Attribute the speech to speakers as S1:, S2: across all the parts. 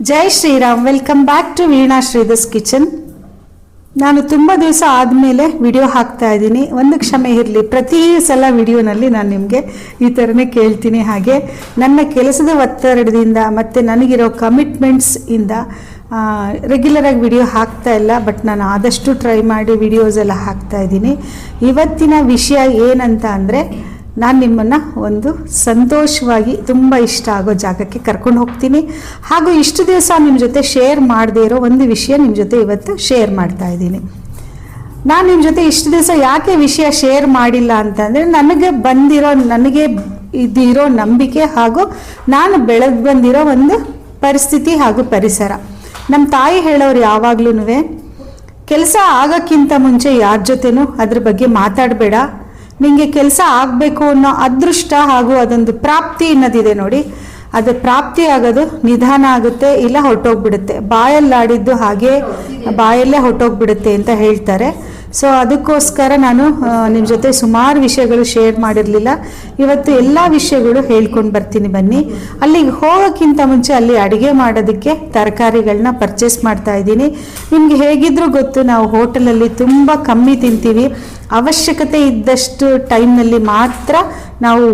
S1: Jai Shriram. Welcome back to Veena Shridhar's kitchen. ನಾನು ತುಂಬ ದಿವಸ ಆದಮೇಲೆ ವಿಡಿಯೋ ಹಾಕ್ತಾ ಇದ್ದೀನಿ. ಒಂದು ಕ್ಷಮೆ ಇರಲಿ, ಪ್ರತಿ ಸಲ ವಿಡಿಯೋನಲ್ಲಿ ನಾನು ನಿಮಗೆ ಈ ಥರನೇ ಕೇಳ್ತೀನಿ. ಹಾಗೆ ನನ್ನ ಕೆಲಸದ ಒತ್ತಡದಿಂದ ಮತ್ತು ನನಗಿರೋ ಕಮಿಟ್ಮೆಂಟ್ಸ್ ಇಂದ ರೆಗ್ಯುಲರಾಗಿ ವಿಡಿಯೋ ಹಾಕ್ತಾ ಇಲ್ಲ. ಬಟ್ ನಾನು ಆದಷ್ಟು ಟ್ರೈ ಮಾಡಿ ವಿಡಿಯೋಸ್ ಎಲ್ಲ ಹಾಕ್ತಾ ಇದ್ದೀನಿ. ಇವತ್ತಿನ ವಿಷಯ ಏನಂತ ಅಂದರೆ, ನಾನು ನಿಮ್ಮನ್ನು ಒಂದು ಸಂತೋಷವಾಗಿ ತುಂಬ ಇಷ್ಟ ಆಗೋ ಜಾಗಕ್ಕೆ ಕರ್ಕೊಂಡು ಹೋಗ್ತೀನಿ. ಹಾಗೂ ಇಷ್ಟು ದಿವಸ ನಿಮ್ಮ ಜೊತೆ ಶೇರ್ ಮಾಡದೇ ಇರೋ ಒಂದು ವಿಷಯ ನಿಮ್ಮ ಜೊತೆ ಇವತ್ತು ಶೇರ್ ಮಾಡ್ತಾ ಇದ್ದೀನಿ. ನಾನು ನಿಮ್ಮ ಜೊತೆ ಇಷ್ಟು ದಿವಸ ಯಾಕೆ ವಿಷಯ ಶೇರ್ ಮಾಡಿಲ್ಲ ಅಂತಂದರೆ, ನನಗೆ ಇದಿರೋ ನಂಬಿಕೆ ಹಾಗೂ ನಾನು ಬೆಳೆದು ಬಂದಿರೋ ಒಂದು ಪರಿಸ್ಥಿತಿ ಹಾಗೂ ಪರಿಸರ. ನಮ್ಮ ತಾಯಿ ಹೇಳೋರು ಯಾವಾಗ್ಲೂ, ಕೆಲಸ ಆಗೋಕ್ಕಿಂತ ಮುಂಚೆ ಯಾರ ಜೊತೆನೂ ಅದ್ರ ಬಗ್ಗೆ ಮಾತಾಡಬೇಡ. ನಿಮಗೆ ಕೆಲಸ ಆಗಬೇಕು ಅನ್ನೋ ಅದೃಷ್ಟ ಹಾಗೂ ಅದೊಂದು ಪ್ರಾಪ್ತಿ ಅನ್ನೋದಿದೆ ನೋಡಿ, ಅದು ಪ್ರಾಪ್ತಿ ಆಗೋದು ನಿಧಾನ ಆಗುತ್ತೆ, ಇಲ್ಲ ಹೊರಟೋಗ್ಬಿಡುತ್ತೆ. ಬಾಯಲ್ಲಾಡಿದ್ದು ಹಾಗೆ ಬಾಯಲ್ಲೇ ಹೊರಟೋಗ್ಬಿಡುತ್ತೆ ಅಂತ ಹೇಳ್ತಾರೆ. ಸೊ ಅದಕ್ಕೋಸ್ಕರ ನಾನು ನಿಮ್ಮ ಜೊತೆ ಸುಮಾರು ವಿಷಯಗಳು ಶೇರ್ ಮಾಡಿರಲಿಲ್ಲ. ಇವತ್ತು ಎಲ್ಲ ವಿಷಯಗಳು ಹೇಳ್ಕೊಂಡು ಬರ್ತೀನಿ. ಬನ್ನಿ. ಅಲ್ಲಿಗೆ ಹೋಗೋಕ್ಕಿಂತ ಮುಂಚೆ ಅಲ್ಲಿ ಅಡುಗೆ ಮಾಡೋದಕ್ಕೆ ತರಕಾರಿಗಳನ್ನ ಪರ್ಚೇಸ್ ಮಾಡ್ತಾ ಇದ್ದೀನಿ. ನಿಮಗೆ ಹೇಗಿದ್ರೂ ಗೊತ್ತು, ನಾವು ಹೋಟೆಲಲ್ಲಿ ತುಂಬ ಕಮ್ಮಿ ತಿಂತೀವಿ. ಅವಶ್ಯಕತೆ ಇದ್ದಷ್ಟು ಟೈಮ್ನಲ್ಲಿ ಮಾತ್ರ ನಾವು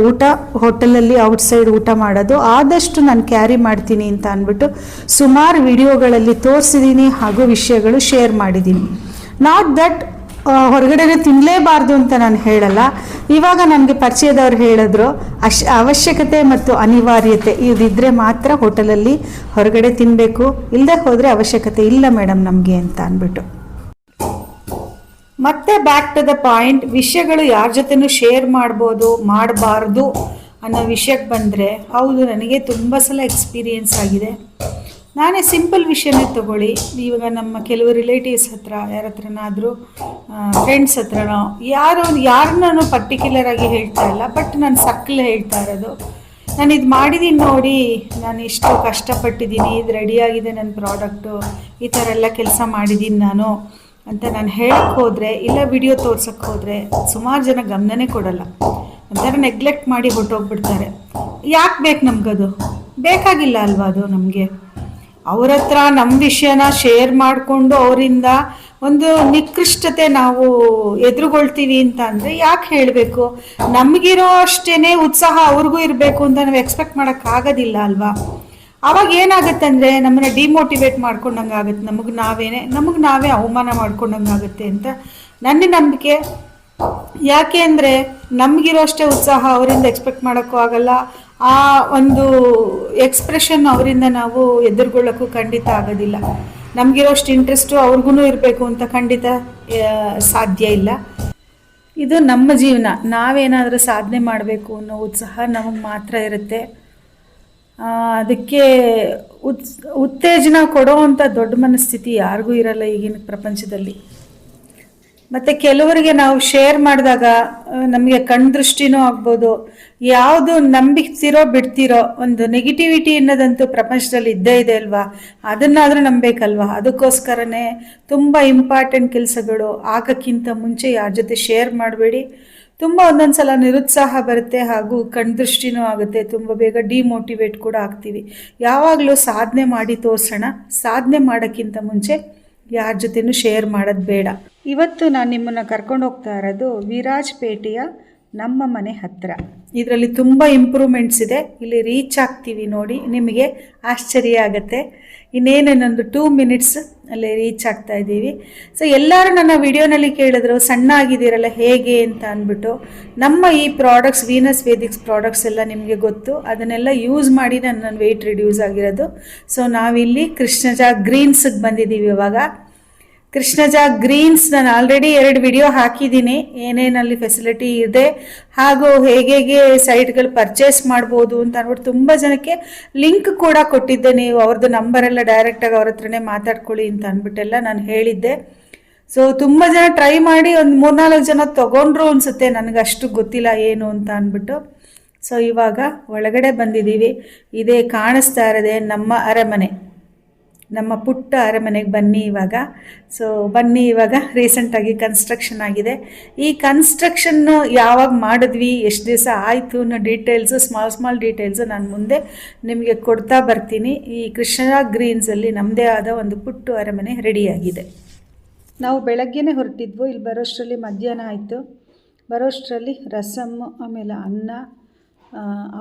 S1: ಹೋಟೆಲಲ್ಲಿ ಔಟ್ಸೈಡ್ ಊಟ ಮಾಡೋದು. ಆದಷ್ಟು ನಾನು ಕ್ಯಾರಿ ಮಾಡ್ತೀನಿ ಅಂತ ಅಂದ್ಬಿಟ್ಟು ಸುಮಾರು ವಿಡಿಯೋಗಳಲ್ಲಿ ತೋರಿಸಿದ್ದೀನಿ ಹಾಗೂ ವಿಷಯಗಳು ಶೇರ್ ಮಾಡಿದ್ದೀನಿ. ನಾಟ್ ದಟ್ ಹೊರಗಡೆನೇ ತಿನ್ನಲೇಬಾರ್ದು ಅಂತ ನಾನು ಹೇಳಲ್ಲ. ಇವಾಗ ನನಗೆ ಪರಿಚಯದವ್ರು ಹೇಳಿದ್ರು, ಅವಶ್ಯಕತೆ ಮತ್ತು ಅನಿವಾರ್ಯತೆ ಇದಿದ್ರೆ ಮಾತ್ರ ಹೋಟೆಲಲ್ಲಿ ಹೊರಗಡೆ ತಿನ್ನಬೇಕು, ಇಲ್ಲದೆ ಹೋದರೆ ಅವಶ್ಯಕತೆ ಇಲ್ಲ ಮೇಡಮ್ ನಮಗೆ ಅಂತ ಅಂದ್ಬಿಟ್ಟು. ಮತ್ತೆ ಬ್ಯಾಕ್ ಟು ದ ಪಾಯಿಂಟ್, ವಿಷಯಗಳು ಯಾರ ಜೊತೆನೂ ಶೇರ್ ಮಾಡ್ಬೋದು ಮಾಡಬಾರ್ದು ಅನ್ನೋ ವಿಷಯಕ್ಕೆ ಬಂದರೆ, ಹೌದು, ನನಗೆ ತುಂಬ ಸಲ ಎಕ್ಸ್ಪೀರಿಯೆನ್ಸ್ ಆಗಿದೆ. ನಾನೇ ಸಿಂಪಲ್ ವಿಷಯನೇ ತಗೊಳ್ಳಿ. ಇವಾಗ ನಮ್ಮ ಕೆಲವು ರಿಲೇಟಿವ್ಸ್ ಹತ್ರ, ಯಾರ ಹತ್ರನಾದರೂ ಫ್ರೆಂಡ್ಸ್ ಹತ್ರನೋ ಯಾರನ್ನೂ ಪರ್ಟಿಕ್ಯುಲರ್ ಆಗಿ ಹೇಳ್ತಾ ಇಲ್ಲ, ಬಟ್ ನಾನು ಸರ್ಕಲ್ ಹೇಳ್ತಾ ಇರೋದು. ನಾನು ಇದು ಮಾಡಿದ್ದೀನಿ ನೋಡಿ, ನಾನು ಇಷ್ಟು ಕಷ್ಟಪಟ್ಟಿದ್ದೀನಿ, ಇದು ರೆಡಿಯಾಗಿದೆ ನನ್ನ ಪ್ರಾಡಕ್ಟು, ಈ ಥರ ಎಲ್ಲ ಕೆಲಸ ಮಾಡಿದ್ದೀನಿ ನಾನು ಅಂತ ನಾನು ಹೇಳಕ್ಕೆ ಹೋದರೆ, ಇಲ್ಲ ವಿಡಿಯೋ ತೋರ್ಸಕ್ಕೆ ಹೋದರೆ ಸುಮಾರು ಜನ ಗಮನನೇ ಕೊಡಲ್ಲ. ಒಂಥರ ನೆಗ್ಲೆಕ್ಟ್ ಮಾಡಿ ಹೊರಟೋಗ್ಬಿಡ್ತಾರೆ. ಯಾಕೆ ಬೇಕು ನಮಗದು? ಬೇಕಾಗಿಲ್ಲ ಅಲ್ವಾ ಅದು ನಮಗೆ? ಅವ್ರ ಹತ್ರ ನಮ್ಮ ವಿಷಯನ ಶೇರ್ ಮಾಡಿಕೊಂಡು ಅವರಿಂದ ಒಂದು ನಿಕೃಷ್ಟತೆ ನಾವು ಎದುರುಗೊಳ್ತೀವಿ ಅಂತ ಅಂದರೆ ಯಾಕೆ ಹೇಳಬೇಕು? ನಮಗಿರೋ ಅಷ್ಟೇ ಉತ್ಸಾಹ ಅವ್ರಿಗೂ ಇರಬೇಕು ಅಂತ ನಾವು ಎಕ್ಸ್ಪೆಕ್ಟ್ ಮಾಡೋಕ್ಕಾಗೋದಿಲ್ಲ ಅಲ್ವಾ? ಅವಾಗ ಏನಾಗುತ್ತೆ ಅಂದರೆ, ನಮ್ಮನ್ನು ಡಿಮೋಟಿವೇಟ್ ಮಾಡ್ಕೊಂಡಂಗೆ ಆಗುತ್ತೆ. ನಮಗೆ ನಾವೇ ಅವಮಾನ ಮಾಡ್ಕೊಂಡಂಗೆ ಆಗುತ್ತೆ ಅಂತ ನನ್ನ ನಂಬಿಕೆ. ಯಾಕೆ ಅಂದರೆ, ನಮಗಿರೋ ಅಷ್ಟೇ ಉತ್ಸಾಹ ಅವರಿಂದ ಎಕ್ಸ್ಪೆಕ್ಟ್ ಮಾಡೋಕ್ಕೂ ಆಗಲ್ಲ. ಆ ಒಂದು ಎಕ್ಸ್ಪ್ರೆಷನ್ ಅವರಿಂದ ನಾವು ಎದುರುಗೊಳ್ಳೋಕ್ಕೂ ಖಂಡಿತ ಆಗೋದಿಲ್ಲ. ನಮಗಿರೋಷ್ಟು ಇಂಟ್ರೆಸ್ಟು ಅವ್ರಿಗೂ ಇರಬೇಕು ಅಂತ ಖಂಡಿತ ಸಾಧ್ಯ ಇಲ್ಲ. ಇದು ನಮ್ಮ ಜೀವನ. ನಾವೇನಾದರೂ ಸಾಧನೆ ಮಾಡಬೇಕು ಅನ್ನೋ ಉತ್ಸಾಹ ನಮಗೆ ಮಾತ್ರ ಇರುತ್ತೆ. ಅದಕ್ಕೆ ಉತ್ತೇಜನ ಕೊಡೋವಂಥ ದೊಡ್ಡ ಮನಸ್ಥಿತಿ ಯಾರಿಗೂ ಇರಲ್ಲ ಈಗಿನ ಪ್ರಪಂಚದಲ್ಲಿ. ಮತ್ತು ಕೆಲವರಿಗೆ ನಾವು ಶೇರ್ ಮಾಡಿದಾಗ ನಮಗೆ ಕಣ್ದೃಷ್ಟಿನೂ ಆಗ್ಬೋದು. ಯಾವುದು ನಂಬಿಸ್ತಿರೋ ಬಿಡ್ತಿರೋ ಒಂದು ನೆಗೆಟಿವಿಟಿ ಅನ್ನೋದಂತೂ ಪ್ರಪಂಚದಲ್ಲಿ ಇದ್ದೇ ಇದೆ ಅಲ್ವಾ? ಅದನ್ನಾದರೂ ನಂಬೇಕಲ್ವಾ? ಅದಕ್ಕೋಸ್ಕರನೇ ತುಂಬ ಇಂಪಾರ್ಟೆಂಟ್ ಕೆಲಸಗಳು ಆಗೋಕ್ಕಿಂತ ಮುಂಚೆ ಯಾರ ಜೊತೆ ಶೇರ್ ಮಾಡಬೇಡಿ. ತುಂಬ ಒಂದೊಂದು ಸಲ ನಿರುತ್ಸಾಹ ಬರುತ್ತೆ ಹಾಗೂ ಕಣ್ದೃಷ್ಟಿನೂ ಆಗುತ್ತೆ. ತುಂಬ ಬೇಗ ಡಿಮೋಟಿವೇಟ್ ಕೂಡ ಆಗ್ತೀವಿ. ಯಾವಾಗಲೂ ಸಾಧನೆ ಮಾಡಿ ತೋರಿಸೋಣ. ಸಾಧನೆ ಮಾಡೋಕ್ಕಿಂತ ಮುಂಚೆ ಯಾರ ಜೊತೆನೂ ಶೇರ್ ಮಾಡೋದು ಬೇಡ. ಇವತ್ತು ನಾನು ನಿಮ್ಮನ್ನು ಕರ್ಕೊಂಡು ಹೋಗ್ತಾ ಇರೋದು ವಿರಾಜಪೇಟೆಯ ನಮ್ಮ ಮನೆ ಹತ್ತಿರ. ಇದರಲ್ಲಿ ತುಂಬ ಇಂಪ್ರೂವ್ಮೆಂಟ್ಸ್ ಇದೆ. ಇಲ್ಲಿ ರೀಚ್ ಆಗ್ತೀವಿ ನೋಡಿ, ನಿಮಗೆ ಆಶ್ಚರ್ಯ ಆಗುತ್ತೆ. ಇನ್ನೇನೊಂದು 2 ಮಿನಿಟ್ಸ್ ಅಲ್ಲಿ ರೀಚ್ ಆಗ್ತಾ ಇದ್ದೀವಿ. ಸೊ ಎಲ್ಲರೂ ನನ್ನ ವಿಡಿಯೋನಲ್ಲಿ ಕೇಳಿದ್ರು, ಸಣ್ಣ ಆಗಿದ್ದೀರಲ್ಲ ಹೇಗೆ ಅಂತ ಅಂದ್ಬಿಟ್ಟು. ನಮ್ಮ ಈ ಪ್ರಾಡಕ್ಟ್ಸ್, ವೀನಸ್ ವೇದಿಕ್ಸ್ ಪ್ರಾಡಕ್ಟ್ಸ್ ಎಲ್ಲ ನಿಮಗೆ ಗೊತ್ತು. ಅದನ್ನೆಲ್ಲ ಯೂಸ್ ಮಾಡಿ ನನ್ನ ವೆಯ್ಟ್ ರಿಡ್ಯೂಸ್ ಆಗಿರೋದು. ಸೊ ನಾವಿಲ್ಲಿ ಕೃಷ್ಣಜ ಗ್ರೀನ್ಸ್ಗೆ ಬಂದಿದ್ದೀವಿ. ಇವಾಗ ಕೃಷ್ಣಜ ಗ್ರೀನ್ಸ್ ನಾನು ಆಲ್ರೆಡಿ 2 ವಿಡಿಯೋ ಹಾಕಿದ್ದೀನಿ, ಏನೇನಲ್ಲಿ ಫೆಸಿಲಿಟಿ ಇದೆ ಹಾಗೂ ಹೇಗೆ ಸೈಟ್ಗಳು ಪರ್ಚೇಸ್ ಮಾಡ್ಬೋದು ಅಂತ ಅಂದ್ಬಿಟ್ಟು. ತುಂಬ ಜನಕ್ಕೆ ಲಿಂಕ್ ಕೂಡ ಕೊಟ್ಟಿದ್ದೆ. ನೀವು ಅವ್ರದ್ದು ನಂಬರೆಲ್ಲ ಡೈರೆಕ್ಟಾಗಿ ಅವ್ರ ಹತ್ರನೇ ಮಾತಾಡ್ಕೊಳ್ಳಿ ಅಂತ ಅಂದ್ಬಿಟ್ಟೆಲ್ಲ ನಾನು ಹೇಳಿದ್ದೆ. ಸೊ ತುಂಬ ಜನ ಟ್ರೈ ಮಾಡಿ ಒಂದು 3-4 ಜನ ತೊಗೊಂಡ್ರು ಅನಿಸುತ್ತೆ, ನನಗಷ್ಟು ಗೊತ್ತಿಲ್ಲ ಏನು ಅಂತ ಅಂದ್ಬಿಟ್ಟು. ಸೊ ಇವಾಗ ಒಳಗಡೆ ಬಂದಿದ್ದೀವಿ. ಇದೇ ಕಾಣಿಸ್ತಾ ಇರೋದೇ ನಮ್ಮ ಅರಮನೆ. ನಮ್ಮ ಪುಟ್ಟ ಅರಮನೆಗೆ ಬನ್ನಿ ಇವಾಗ. ಸೊ ಬನ್ನಿ ಇವಾಗ ರೀಸೆಂಟಾಗಿ ಕನ್ಸ್ಟ್ರಕ್ಷನ್ ಆಗಿದೆ. ಈ ಕನ್ಸ್ಟ್ರಕ್ಷನ್ನು ಯಾವಾಗ ಮಾಡಿದ್ವಿ, ಎಷ್ಟು ದಿವಸ ಆಯಿತು ಅನ್ನೋ ಡೀಟೇಲ್ಸು, ಸ್ಮಾಲ್ ಡೀಟೇಲ್ಸು ನಾನು ಮುಂದೆ ನಿಮಗೆ ಕೊಡ್ತಾ ಬರ್ತೀನಿ. ಈ ಕೃಷ್ಣ ಗ್ರೀನ್ಸಲ್ಲಿ ನಮ್ಮದೇ ಆದ ಒಂದು ಪುಟ್ಟ ಅರಮನೆ ರೆಡಿಯಾಗಿದೆ. ನಾವು ಬೆಳಗ್ಗೆನೇ ಹೊರಟಿದ್ವು. ಇಲ್ಲಿ ಬರೋಷ್ಟರಲ್ಲಿ ಮಧ್ಯಾಹ್ನ ಆಯಿತು. ಬರೋಷ್ಟರಲ್ಲಿ ರಸಮ್ಮು, ಆಮೇಲೆ ಅನ್ನ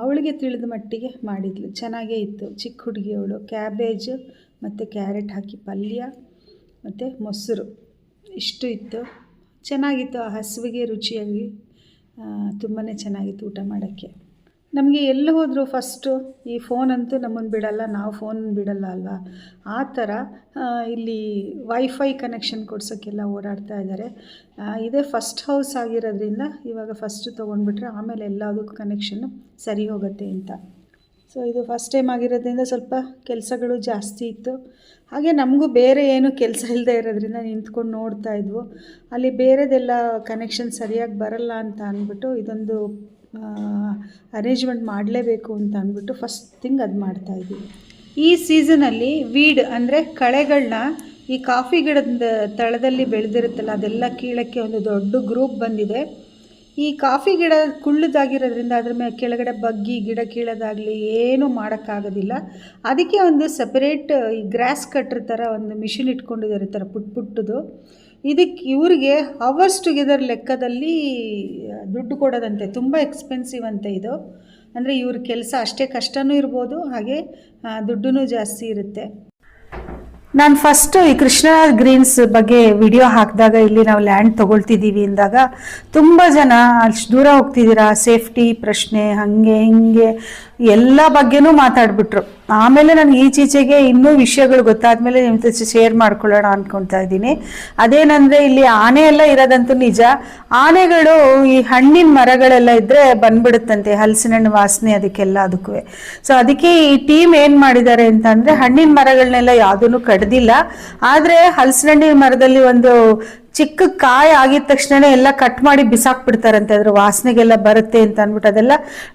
S1: ಅವಳಿಗೆ ತಿಳಿದ ಮಟ್ಟಿಗೆ ಮಾಡಿದ್ಲು. ಚೆನ್ನಾಗೇ ಇತ್ತು. ಚಿಕ್ಕ ಹುಡುಗಿ ಅವಳು. ಕ್ಯಾಬೇಜು ಮತ್ತು ಕ್ಯಾರೆಟ್ ಹಾಕಿ ಪಲ್ಯ ಮತ್ತು ಮೊಸರು ಇಷ್ಟು ಇತ್ತು. ಚೆನ್ನಾಗಿತ್ತು. ಆ ಹಸುವಿಗೆ ರುಚಿಯಾಗಿ ತುಂಬಾ ಚೆನ್ನಾಗಿತ್ತು ಊಟ ಮಾಡೋಕ್ಕೆ. ನಮಗೆ ಎಲ್ಲಿ ಹೋದರೂ ಫಸ್ಟು ಈ ಫೋನಂತೂ ನಮ್ಮನ್ನು ಬಿಡಲ್ಲ, ನಾವು ಫೋನ್ ಬಿಡಲ್ಲ ಅಲ್ವಾ. ಆ ಥರ ಇಲ್ಲಿ ವೈಫೈ ಕನೆಕ್ಷನ್ ಕೊಡ್ಸೋಕ್ಕೆಲ್ಲ ಓಡಾಡ್ತಾ ಇದ್ದಾರೆ. ಇದೇ ಫಸ್ಟ್ ಹೌಸ್ ಆಗಿರೋದ್ರಿಂದ ಇವಾಗ ಫಸ್ಟು ತೊಗೊಂಡ್ಬಿಟ್ರೆ ಆಮೇಲೆ ಎಲ್ಲದಕ್ಕೂ ಕನೆಕ್ಷನ್ನು ಸರಿ ಹೋಗುತ್ತೆ ಅಂತ. ಸೊ ಇದು ಫಸ್ಟ್ ಟೈಮ್ ಆಗಿರೋದ್ರಿಂದ ಸ್ವಲ್ಪ ಕೆಲಸಗಳು ಜಾಸ್ತಿ ಇತ್ತು. ಹಾಗೆ ನಮಗೂ ಬೇರೆ ಏನು ಕೆಲಸ ಇಲ್ಲದೆ ಇರೋದ್ರಿಂದ ನಿಂತ್ಕೊಂಡು ನೋಡ್ತಾ ಇದ್ವು. ಅಲ್ಲಿ ಬೇರೆದೆಲ್ಲ ಕನೆಕ್ಷನ್ ಸರಿಯಾಗಿ ಬರಲ್ಲ ಅಂತ ಅಂದ್ಬಿಟ್ಟು ಇದೊಂದು ಅರೇಂಜ್ಮೆಂಟ್ ಮಾಡಲೇಬೇಕು ಅಂತ ಅಂದ್ಬಿಟ್ಟು ಫಸ್ಟ್ ಥಿಂಗ್ ಅದು ಮಾಡ್ತಾಯಿದ್ದೀವಿ. ಈ ಸೀಸನಲ್ಲಿ ವೀಡ್ ಅಂದರೆ ಕಳೆಗಳನ್ನ ಈ ಕಾಫಿ ಗಿಡದ ತಳದಲ್ಲಿ ಬೆಳೆದಿರುತ್ತಲ್ಲ ಅದೆಲ್ಲ ಕೀಳಕ್ಕೆ ಒಂದು ದೊಡ್ಡ ಗ್ರೂಪ್ ಬಂದಿದೆ. ಈ ಕಾಫಿ ಗಿಡ ಕುಳ್ಳದಾಗಿರೋದ್ರಿಂದ ಅದ್ರ ಮೇಲೆ ಕೆಳಗಡೆ ಬಗ್ಗಿ ಗಿಡ ಕೀಳೋದಾಗಲಿ ಏನೂ ಮಾಡೋಕ್ಕಾಗೋದಿಲ್ಲ. ಅದಕ್ಕೆ ಒಂದು ಸಪ್ರೇಟ್ ಈ ಗ್ರಾಸ್ ಕಟ್ರ್ ಥರ ಒಂದು ಮಿಷಿನ್ ಇಟ್ಕೊಂಡಿದ್ದಾರೆ, ಥರ ಪುಟ್ಟದು. ಇದಕ್ಕೆ ಇವ್ರಿಗೆ ಅವರ್ಸ್ ಟುಗೆದರ್ ಲೆಕ್ಕದಲ್ಲಿ ದುಡ್ಡು ಕೊಡೋದಂತೆ. ತುಂಬ ಎಕ್ಸ್ಪೆನ್ಸಿವ್ ಅಂತೆ ಇದು. ಅಂದರೆ ಇವ್ರ ಕೆಲಸ ಅಷ್ಟೇ ಕಷ್ಟನೂ ಇರ್ಬೋದು, ಹಾಗೆ ದುಡ್ಡು ಜಾಸ್ತಿ ಇರುತ್ತೆ. ನಾನು ಫಸ್ಟು ಈ ಕೃಷ್ಣ ಗ್ರೀನ್ಸ್ ಬಗ್ಗೆ ವಿಡಿಯೋ ಹಾಕಿದಾಗ ಇಲ್ಲಿ ನಾವು ಲ್ಯಾಂಡ್ ತೊಗೊಳ್ತಿದ್ದೀವಿ ಅಂದಾಗ ತುಂಬ ಜನ ಅಷ್ಟು ದೂರ ಹೋಗ್ತಿದ್ದೀರಾ, ಸೇಫ್ಟಿ ಪ್ರಶ್ನೆ, ಹಾಗೆ ಹಿಂಗೆ ಎಲ್ಲ ಬಗ್ಗೆನೂ ಮಾತಾಡ್ಬಿಟ್ರು. ಆಮೇಲೆ ನನಗೆ ಈಚೀಚೆಗೆ ಇನ್ನೂ ವಿಷಯಗಳು ಗೊತ್ತಾದ್ಮೇಲೆ ನಿಮ್ಮ ಜೊತೆ ಶೇರ್ ಮಾಡ್ಕೊಳ್ಳೋಣ ಅಂದ್ಕೊಳ್ತಾ ಇದ್ದೀನಿ. ಅದೇನಂದರೆ ಇಲ್ಲಿ ಆನೆ ಎಲ್ಲ ಇರೋದಂತೂ ನಿಜ. ಆನೆಗಳು ಈ ಹಣ್ಣಿನ ಮರಗಳೆಲ್ಲ ಇದ್ದರೆ ಬಂದ್ಬಿಡುತ್ತಂತೆ, ಹಲಸಿನ ಹಣ್ಣು ವಾಸನೆ ಅದಕ್ಕೆಲ್ಲ ಅದಕ್ಕೂ. ಸೊ ಅದಕ್ಕೆ ಈ ಟೀಮ್ ಏನು ಮಾಡಿದ್ದಾರೆ ಅಂತಂದರೆ ಹಣ್ಣಿನ ಮರಗಳನ್ನೆಲ್ಲ ಯಾವುದೂ ಕಡ್ದಿಲ್ಲ. ಆದರೆ ಹಲಸಿನ ಹಣ್ಣಿನ ಮರದಲ್ಲಿ ಒಂದು ಚಿಕ್ಕ ಕಾಯಿ ಆಗಿದ ತಕ್ಷಣ ಎಲ್ಲ ಕಟ್ ಮಾಡಿ ಬಿಸಾಕ್ಬಿಡ್ತಾರಂತೆ, ಅದ್ರ ವಾಸನೆಗೆಲ್ಲ ಬರುತ್ತೆ ಅಂತ ಅಂದ್ಬಿಟ್ಟು ಅದೆಲ್ಲ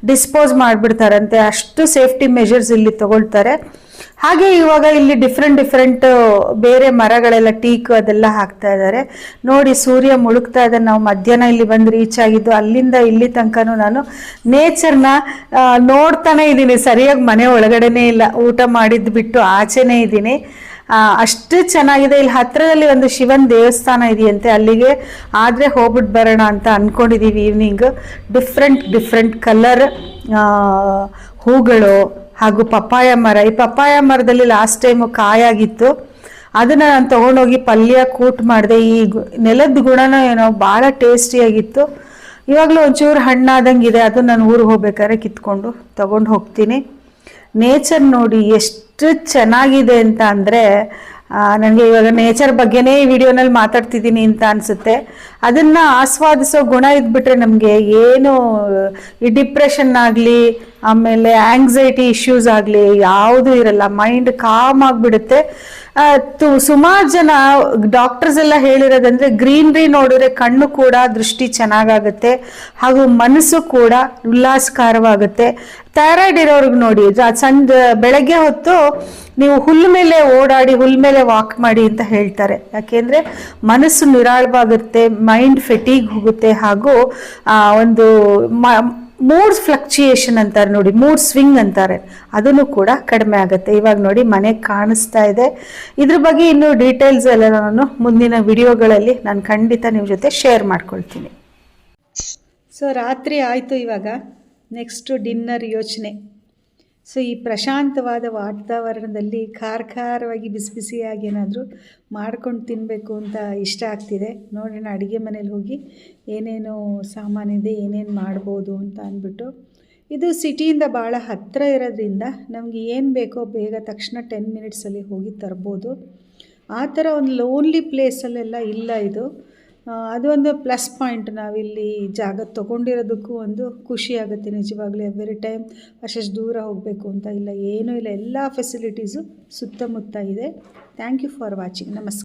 S1: ಡಿಸ್ಪೋಸ್ ಮಾಡಿಬಿಡ್ತಾರಂತೆ. ಅಷ್ಟು ಸೇಫ್ಟಿ ಮೆಷರ್ಸ್ ಇಲ್ಲಿ ತಗೊಳ್ತಾರೆ. ಹಾಗೆ ಇವಾಗ ಇಲ್ಲಿ ಡಿಫ್ರೆಂಟ್ ಬೇರೆ ಮರಗಳೆಲ್ಲ ಟೀಕು ಅದೆಲ್ಲ ಹಾಕ್ತಾ ಇದ್ದಾರೆ. ನೋಡಿ ಸೂರ್ಯ ಮುಳುಗ್ತಾ ಇದೆ. ನಾವು ಮಧ್ಯಾಹ್ನ ಇಲ್ಲಿ ಬಂದು ರೀಚ್ ಆಗಿದ್ದು. ಅಲ್ಲಿಂದ ಇಲ್ಲಿ ತನಕನೂ ನಾನು ನೇಚರ್ನ ನೋಡ್ತಾನೆ ಇದ್ದೀನಿ. ಸರಿಯಾಗಿ ಮನೆ ಒಳಗಡೆನೇ ಇಲ್ಲ, ಊಟ ಮಾಡಿದ್ದು ಬಿಟ್ಟು ಆಚೆನೇ ಇದ್ದೀನಿ. ಅಷ್ಟು ಚೆನ್ನಾಗಿದೆ. ಇಲ್ಲಿ ಹತ್ತಿರದಲ್ಲಿ ಒಂದು ಶಿವನ ದೇವಸ್ಥಾನ ಇದೆಯಂತೆ, ಅಲ್ಲಿಗೆ ಆದರೆ ಹೋಗ್ಬಿಟ್ಟು ಬರೋಣ ಅಂತ ಅಂದ್ಕೊಂಡಿದ್ದೀವಿ. ಈವ್ನಿಂಗ್ ಡಿಫ್ರೆಂಟ್ ಕಲರ್ ಹೂಗಳು ಹಾಗೂ ಪಪ್ಪಾಯ ಮರ. ಈ ಪಪ್ಪಾಯ ಮರದಲ್ಲಿ ಲಾಸ್ಟ್ ಟೈಮು ಕಾಯಾಗಿತ್ತು, ಅದನ್ನು ನಾನು ತೊಗೊಂಡೋಗಿ ಪಲ್ಯ ಕೂಟ್ ಮಾಡಿದೆ. ಈ ನೆಲದ ಗುಣನೋ ಏನೋ ಭಾಳ ಟೇಸ್ಟಿಯಾಗಿತ್ತು. ಇವಾಗಲೂ ಒಂಚೂರು ಹಣ್ಣಾದಂಗಿದೆ, ಅದು ನಾನು ಊರಿಗೆ ಹೋಗ್ಬೇಕಾದ್ರೆ ಕಿತ್ಕೊಂಡು ತೊಗೊಂಡು ಹೋಗ್ತೀನಿ. ನೇಚರ್ ನೋಡಿ ಎಷ್ಟು ಚೆನ್ನಾಗಿದೆ ಅಂತ ಅಂದರೆ ನನಗೆ ಇವಾಗ ನೇಚರ್ ಬಗ್ಗೆನೇ ಈ ವಿಡಿಯೋನಲ್ಲಿ ಮಾತಾಡ್ತಿದ್ದೀನಿ ಅಂತ ಅನಿಸುತ್ತೆ. ಅದನ್ನು ಆಸ್ವಾದಿಸೋ ಗುಣ ಇದ್ಬಿಟ್ರೆ ನಮಗೆ ಏನು ಈ ಡಿಪ್ರೆಷನ್ ಆಗಲಿ, ಆಮೇಲೆ ಆಂಗ್ಸೈಟಿ ಇಶ್ಯೂಸ್ ಆಗಲಿ ಯಾವುದೂ ಇರಲ್ಲ. ಮೈಂಡ್ ಕಾಮ್ ಆಗಿಬಿಡುತ್ತೆ. ಸುಮಾರು ಜನ ಡಾಕ್ಟರ್ಸ್ ಎಲ್ಲ ಹೇಳಿರೋದಂದ್ರೆ ಗ್ರೀನ್ರಿ ನೋಡಿದ್ರೆ ಕಣ್ಣು ಕೂಡ ದೃಷ್ಟಿ ಚೆನ್ನಾಗಾಗುತ್ತೆ, ಹಾಗೂ ಮನಸ್ಸು ಕೂಡ ಉಲ್ಲಾಸಕರವಾಗುತ್ತೆ. ಥೈರಾಯ್ಡ್ ಇರೋರ್ಗೆ ನೋಡಿ, ಬೆಳಗ್ಗೆ ಹೊತ್ತು ನೀವು ಹುಲ್ಲು ಮೇಲೆ ಓಡಾಡಿ, ಹುಲ್ಲು ಮೇಲೆ ವಾಕ್ ಮಾಡಿ ಅಂತ ಹೇಳ್ತಾರೆ. ಯಾಕೆಂದರೆ ಮನಸ್ಸು ನಿರಾಳವಾಗುತ್ತೆ, ಮೈಂಡ್ ಫೆಟೀಗ್ ಹೋಗುತ್ತೆ, ಹಾಗೂ ಒಂದು ಮೂಡ್ ಫ್ಲಕ್ಚುಯೇಷನ್ ಅಂತಾರೆ ನೋಡಿ, ಮೂಡ್ ಸ್ವಿಂಗ್ ಅಂತಾರೆ, ಅದನ್ನು ಕೂಡ ಕಡಿಮೆ ಆಗುತ್ತೆ. ಇವಾಗ ನೋಡಿ ಮನೆ ಕಾಣಿಸ್ತಾ ಇದೆ. ಇದ್ರ ಬಗ್ಗೆ ಇನ್ನೂ ಡೀಟೇಲ್ಸ್ ಎಲ್ಲ ನಾನು ಮುಂದಿನ ವಿಡಿಯೋಗಳಲ್ಲಿ ನಾನು ಖಂಡಿತ ನಿಮ್ಮ ಜೊತೆ ಶೇರ್ ಮಾಡ್ಕೊಳ್ತೀನಿ. ಸೊ ರಾತ್ರಿ ಆಯಿತು, ಇವಾಗ ನೆಕ್ಸ್ಟು ಡಿನ್ನರ್ ಯೋಚನೆ. ಸೊ ಈ ಪ್ರಶಾಂತವಾದ ವಾತಾವರಣದಲ್ಲಿ ಖಾರವಾಗಿ ಬಿಸಿಯಾಗಿ ಏನಾದರೂ ಮಾಡ್ಕೊಂಡು ತಿನ್ನಬೇಕು ಅಂತ ಇಷ್ಟ ಆಗ್ತಿದೆ. ನೋಡೋಣ ಅಡುಗೆ ಮನೇಲಿ ಹೋಗಿ ಏನೇನು ಸಾಮಾನಿದೆ, ಏನೇನು ಮಾಡ್ಬೋದು ಅಂತ ಅಂದ್ಬಿಟ್ಟು. ಇದು ಸಿಟಿಯಿಂದ ಭಾಳ ಹತ್ತಿರ ಇರೋದ್ರಿಂದ ನಮಗೆ ಏನು ಬೇಕೋ ಬೇಗ ತಕ್ಷಣ 10 ಮಿನಿಟ್ಸಲ್ಲಿ ಹೋಗಿ ತರ್ಬೋದು. ಆ ಥರ ಒಂದು ಲೋನ್ಲಿ ಪ್ಲೇಸಲ್ಲೆಲ್ಲ ಇಲ್ಲ ಇದು. ಅದು ಒಂದು ಪ್ಲಸ್ ಪಾಯಿಂಟ್. ನಾವಿಲ್ಲಿ ಜಾಗ ತೊಗೊಂಡಿರೋದಕ್ಕೂ ಒಂದು ಖುಷಿ ಆಗುತ್ತೆ ನಿಜವಾಗ್ಲೂ. ಎವ್ರಿ ಟೈಮ್ ಅಷ್ಟು ದೂರ ಹೋಗಬೇಕು ಅಂತ ಇಲ್ಲ, ಏನೂ ಇಲ್ಲ, ಎಲ್ಲ ಫೆಸಿಲಿಟೀಸು ಸುತ್ತಮುತ್ತ ಇದೆ. Thank you for watching. ನಮಸ್ಕಾರ.